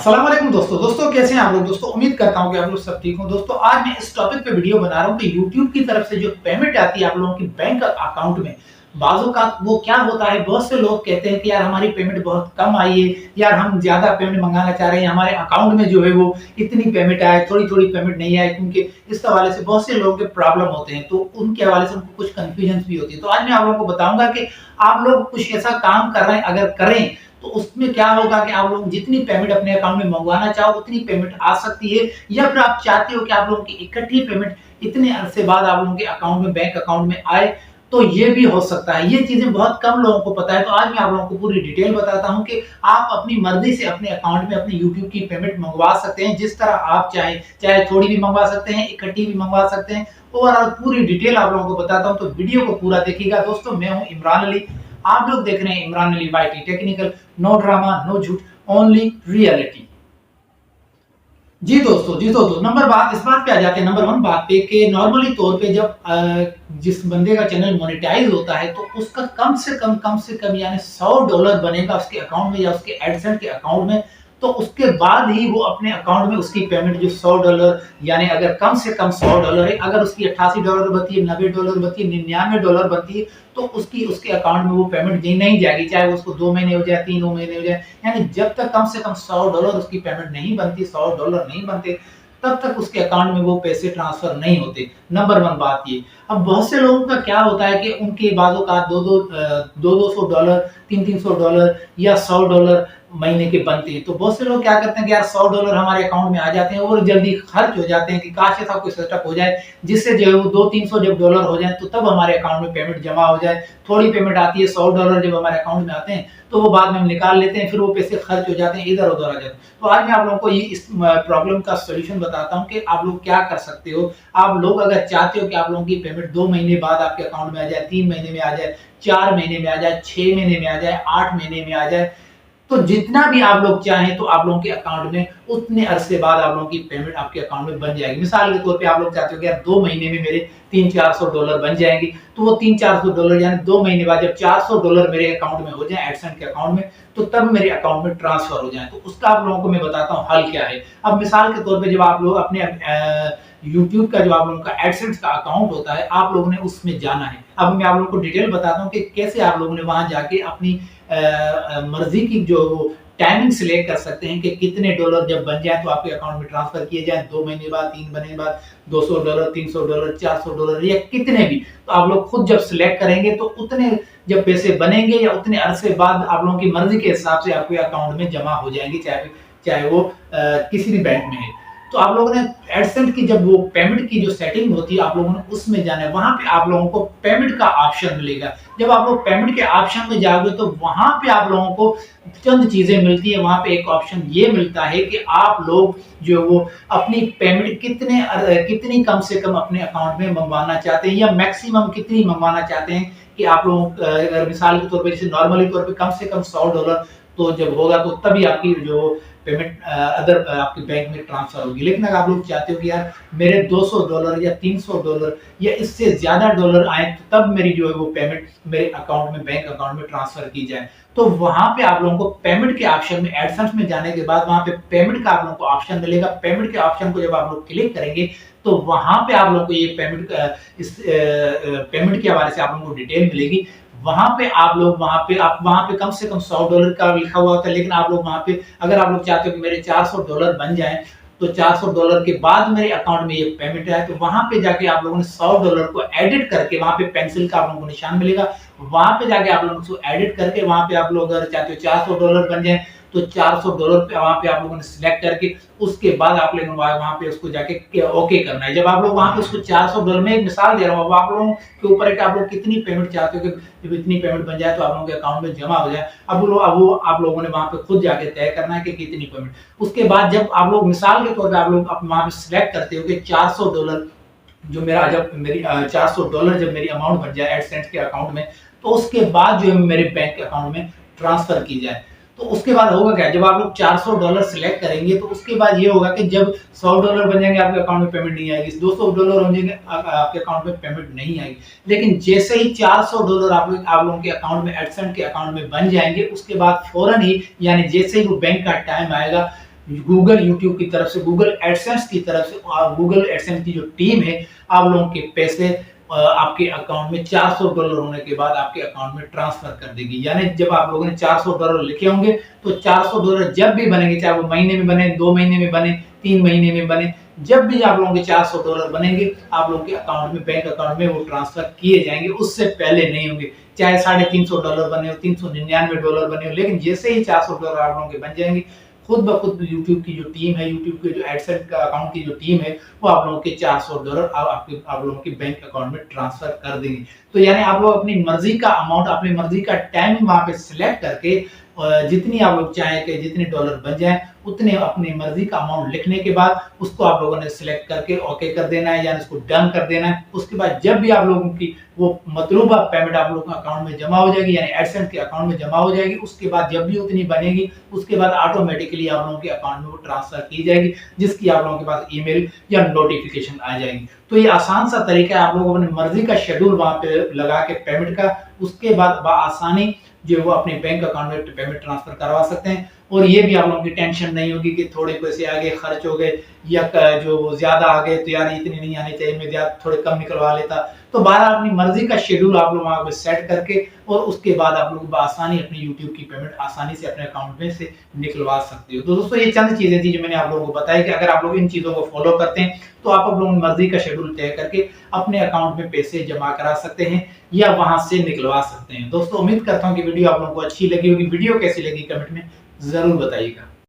अस्सलाम वालेकुम दोस्तों कैसे हैं आप लोग। दोस्तों उम्मीद करता हूं कि आप लोग सब ठीक हो। दोस्तों आज मैं इस टॉपिक पे वीडियो बना रहा हूं कि YouTube की तरफ से जो पेमेंट आती है आप लोगों की बैंक अकाउंट में, बाजू का वो क्या होता है। बहुत से लोग कहते हैं कि यार हमारी पेमेंट बहुत कम आई है, यार हम ज्यादा पेमेंट मंगाना चाह रहे हैं, हमारे अकाउंट में जो है वो इतनी पेमेंट आए, थोड़ी थोड़ी पेमेंट नहीं आए। क्योंकि इस हवाले से बहुत से लोगों के प्रॉब्लम होते हैं, तो उनके हवाले से उनको कुछ कंफ्यूजन भी होती है। तो आज मैं आप लोगों को बताऊंगा कि आप लोग कुछ ऐसा काम कर रहे हैं, अगर करें तो उसमें क्या होगा कि आप लोग जितनी पेमेंट अपने अकाउंट में मंगवाना चाहो उतनी पेमेंट आ सकती है, या फिर आप चाहते हो कि आप लोगों की इकट्ठी पेमेंट इतने अरसे बाद आप लोगों के अकाउंट में, बैंक अकाउंट में आए, तो ये भी हो सकता है। ये चीजें बहुत कम लोगों को पता है। तो आज मैं आप लोगों को पूरी डिटेल बताता हूं कि आप अपनी मर्जी से अपने अकाउंट में अपने यूट्यूब की पेमेंट मंगवा सकते हैं जिस तरह आप चाहे थोड़ी भी मंगवा सकते हैं, इकट्ठी भी मंगवा सकते हैं। ओवरऑल पूरी डिटेल आप लोगों को बताता हूं, तो वीडियो को पूरा देखिएगा। दोस्तों मैं हूं इमरान अली, आप लोग देख रहे हैं Imran Ali YT technical. No drama no झूठ, ओनली रियलिटी। जी दोस्तों नंबर इस बात पे आ जाते हैं, नंबर वन बात पे कि नॉर्मली तौर पे जब जिस बंदे का चैनल मोनेटाइज होता है तो उसका कम से कम यानी $100 बनेगा उसके अकाउंट में या उसके एडसेंस के अकाउंट में। तो उसके बाद ही वो अपने अकाउंट में उसकी पेमेंट जो $100 यानी अगर कम से कम $100 है, अगर उसकी $88 बनती है, $90 बनती है, $99 बनती है, तो उसके अकाउंट में वो पेमेंट नहीं जाएगी, चाहे वो उसको 2 महीने हो जाए, 3 महीने हो जाए। यानी जब तक कम से कम $100 उसकी पेमेंट नहीं बनती, $100 नहीं बनते, तब तक उसके अकाउंट में वो पैसे ट्रांसफर नहीं होते। नंबर वन बात ये। अब बहुत से लोगों का क्या होता है कि उनके बाजू का दो सौ डॉलर, तीन सौ डॉलर या $100 महीने के बनते हैं। तो बहुत से लोग क्या करते हैं कि यार $100 हमारे अकाउंट में आ जाते हैं और जल्दी खर्च हो जाते हैं कि काश ऐसा कोई सेटअप हो जाए जिससे जो है वो 200-300 जब डॉलर हो जाए तो तब हमारे अकाउंट में पेमेंट जमा हो जाए। थोड़ी पेमेंट आती है, $100 जब हमारे अकाउंट में आते हैं तो वो बाद में हम निकाल लेते हैं, फिर वो पैसे खर्च हो जाते हैं, इधर उधर आ जाते हैं। तो आज मैं आप लोगों को ये इस प्रॉब्लम का सोल्यूशन बताता हूँ कि आप लोग क्या कर सकते हो। आप लोग अगर चाहते हो कि आप लोगों की पेमेंट 2 महीने बाद आपके अकाउंट में आ जाए, 3 महीने में आ जाए, 4 महीने में आ जाए, 6 महीने में आ जाए, 8 महीने में आ जाए, तो जितना भी आप लोग चाहें तो आप लोगों के अकाउंट में उतने अरसे बाद आप लोगों की पेमेंट आपके अकाउंट में बन जाएगी। मिसाल के तौर पे आप लोग चाहते हो कि यार 2 महीने में मेरे $300-400 बन जाएंगे, तो वो $300-400 यानी 2 महीने बाद जब $400 मेरे अकाउंट में हो जाए, एडसेंस के अकाउंट में, तो तब मेरे अकाउंट में ट्रांसफर हो जाए। तो उसका आप लोगों को मैं बताता हूँ हल क्या है। अब मिसाल के तौर पे जब आप लोग अपने यूट्यूब का जो आप लोगों का एडसेंस का अकाउंट होता है, आप लोगों ने उसमें जाना है। अब मैं आप लोगों को डिटेल बताता हूँ कि कैसे आप लोगों ने वहां जाके अपनी मर्जी की जो टाइमिंग सिलेक्ट कर सकते हैं कि कितने डॉलर जब बन जाए तो आपके अकाउंट में ट्रांसफर किए जाए, 2 महीने बाद, 3 महीने बाद, $200, $300, $400 या कितने भी। तो आप लोग खुद जब सिलेक्ट करेंगे तो उतने जब पैसे बनेंगे या उतने अरसे बाद आप लोगों की मर्जी के हिसाब से आपके अकाउंट में जमा हो जाएंगे, चाहे वो किसी भी बैंक में है। तो आप लोगों ने एडसेंस की जब वो पेमेंट की जो सेटिंग होती है आप लोगों ने उसमें जाना है। वहां पे आप लोगों को पेमेंट का ऑप्शन मिलेगा। जब आप लोग पेमेंट के ऑप्शन में जाओगे तो वहां पे आप लोगों को चंद चीजें मिलती है। वहां पे एक ऑप्शन ये मिलता है कि आप लोग जो वो अपनी पेमेंट कितनी कम से कम अपने अकाउंट में मंगवाना चाहते हैं या मैक्सिमम कितनी मंगवाना चाहते हैं। कि आप लोग अगर मिसाल के तौर पे जैसे नॉर्मली तौर पे कम से कम $100 तो जब होगा तो तभी आपकी जो पेमेंट अदर आपके बैंक में ट्रांसफर होगी। लेकिन अगर आप लोग चाहते हो कि यार मेरे $200 या $300 या इससे ज्यादा डॉलर आए तो तब मेरी जो है वो पेमेंट मेरे अकाउंट में, बैंक अकाउंट में ट्रांसफर की जाए, तो वहां पे आप लोगों को पेमेंट के ऑप्शन में, एडसेंस में जाने के बाद वहां पे पेमेंट का आप लोगों को ऑप्शन मिलेगा। पेमेंट के ऑप्शन को जब आप लोग क्लिक करेंगे तो वहां पे आप लोगों को ये पेमेंट के हवाले से आप लोगों को डिटेल मिलेगी। वहां पे आप वहां पे कम से कम $100 का लिखा हुआ होता है, लेकिन आप लोग वहां पे अगर आप लोग चाहते हो कि मेरे $400 बन जाए तो $400 के बाद मेरे अकाउंट में ये पेमेंट आए, तो वहां पे जाके आप लोगों ने $100 को एडिट करके, वहां पे पेंसिल का आप लोगों को निशान मिलेगा, वहां पे जाके आप लोगों को एडिट करके वहां पे आप लोग अगर चाहते हो $400 बन जाए तो $400 पे वहां पे आप लोगों ने सिलेक्ट करके उसके बाद आप लोगों वहां पे उसको जाके ओके करना है। जब आप लोग वहां पे उसको $400 में, एक मिसाल दे रहा हूँ, आप लोगों के ऊपर है कि आप लोग कितनी पेमेंट चाहते हो कि जब इतनी पेमेंट बन जाए तो आप लोगों के अकाउंट में जमा हो जाए। अब वो आप लोगों ने वहां पे खुद जाके तय करना है कि कितनी पेमेंट। उसके बाद जब आप लोग मिसाल के तौर पर आप लोग वहां पे सिलेक्ट करते हो कि $400 जो मेरा जब मेरी $400 जब मेरी अमाउंट बन जाए एडसेंस के अकाउंट में, तो उसके बाद जो है मेरे बैंक अकाउंट में ट्रांसफर की जाए। तो उसके बाद होगा क्या, जब आप लोग $400 सिलेक्ट करेंगे तो उसके बाद ये होगा कि जब $100 बन जाएंगे आपके अकाउंट में पेमेंट नहीं आएगी, $200 हो जाएंगे आपके अकाउंट में पेमेंट नहीं आएगी। लेकिन जैसे ही $400 आप लोगों के अकाउंट में, एडसेंस के अकाउंट में बन जाएंगे, उसके बाद फौरन ही यानी जैसे ही वो बैंक का टाइम आएगा गूगल यूट्यूब की तरफ से, गूगल एडसेंस की तरफ से, गूगल एडसेंस की जो टीम है आप लोगों के पैसे आपके अकाउंट में $400 होने के बाद आपके अकाउंट में ट्रांसफर कर देगी। यानी जब आप लोगों ने $400 लिखे होंगे तो $400 जब भी बनेंगे, चाहे वो महीने में बने, 2 महीने में बने, 3 महीने में बने, जब भी आप लोगों के $400 बनेंगे आप लोगों के अकाउंट में, बैंक अकाउंट में वो ट्रांसफर किए जाएंगे, उससे पहले नहीं होंगे। चाहे $350 बने हो, $399 बने हो, लेकिन जैसे ही $400 आप लोगों के बन जाएंगे, खुद ब खुद यूट्यूब की जो टीम है, यूट्यूब के जो एडसेंस का अकाउंट की जो टीम है, वो आप लोगों के $400 आप लोगों के बैंक अकाउंट में ट्रांसफर कर देंगे। तो यानी आप लोग अपनी मर्जी का अमाउंट, अपनी मर्जी का टाइम वहां पे सिलेक्ट करके जितनी आप लोग चाहें कि जितने डॉलर बन जाए उतने अपनी मर्जी का अमाउंट लिखने के बाद उसको आप लोगों ने सिलेक्ट करके ओके कर देना है, यानी उसको डन कर देना है। उसके बाद जब भी आप लोगों की वो मतलूबा पेमेंट आप लोगों के अकाउंट में जमा हो जाएगी, यानी एडसेंस के अकाउंट में जमा हो जाएगी, उसके बाद जब भी उतनी बनेगी उसके बाद ऑटोमेटिकली आप लोगों के अकाउंट में वो ट्रांसफर की जाएगी, जिसकी आप लोगों के पास ईमेल या नोटिफिकेशन आ जाएगी। तो ये आसान सा तरीका है, आप लोग अपनी मर्जी का शेड्यूल वहां पे लगा के पेमेंट का, उसके बाद आसानी जो वो अपने बैंक अकाउंट में पेमेंट ट्रांसफर करवा सकते हैं। और ये भी आप लोगों की टेंशन नहीं होगी कि थोड़े पैसे आगे खर्च हो गए या जो ज्यादा आ गए तो यार इतने नहीं आने चाहिए, मैं ज्यादा थोड़े कम निकलवा लेता। तो बारह अपनी मर्जी का शेड्यूल आप लोग वहां पे सेट करके और उसके बाद आप लोग आसानी अपनी यूट्यूब की पेमेंट आसानी से अपने अकाउंट में से निकलवा सकते हो। तो दोस्तों ये चंद चीजें थी जो मैंने आप लोगों को बताया कि अगर आप लोग इन चीजों को फॉलो करते हैं तो आप लोगों की मर्जी का शेड्यूल तय करके अपने अकाउंट में पैसे जमा करा सकते हैं या वहां से निकलवा सकते हैं। दोस्तों उम्मीद करता हूँ कि वीडियो आप लोगों को अच्छी लगी होगी। वीडियो कैसी लगी कमेंट में जरूर बताइएगा।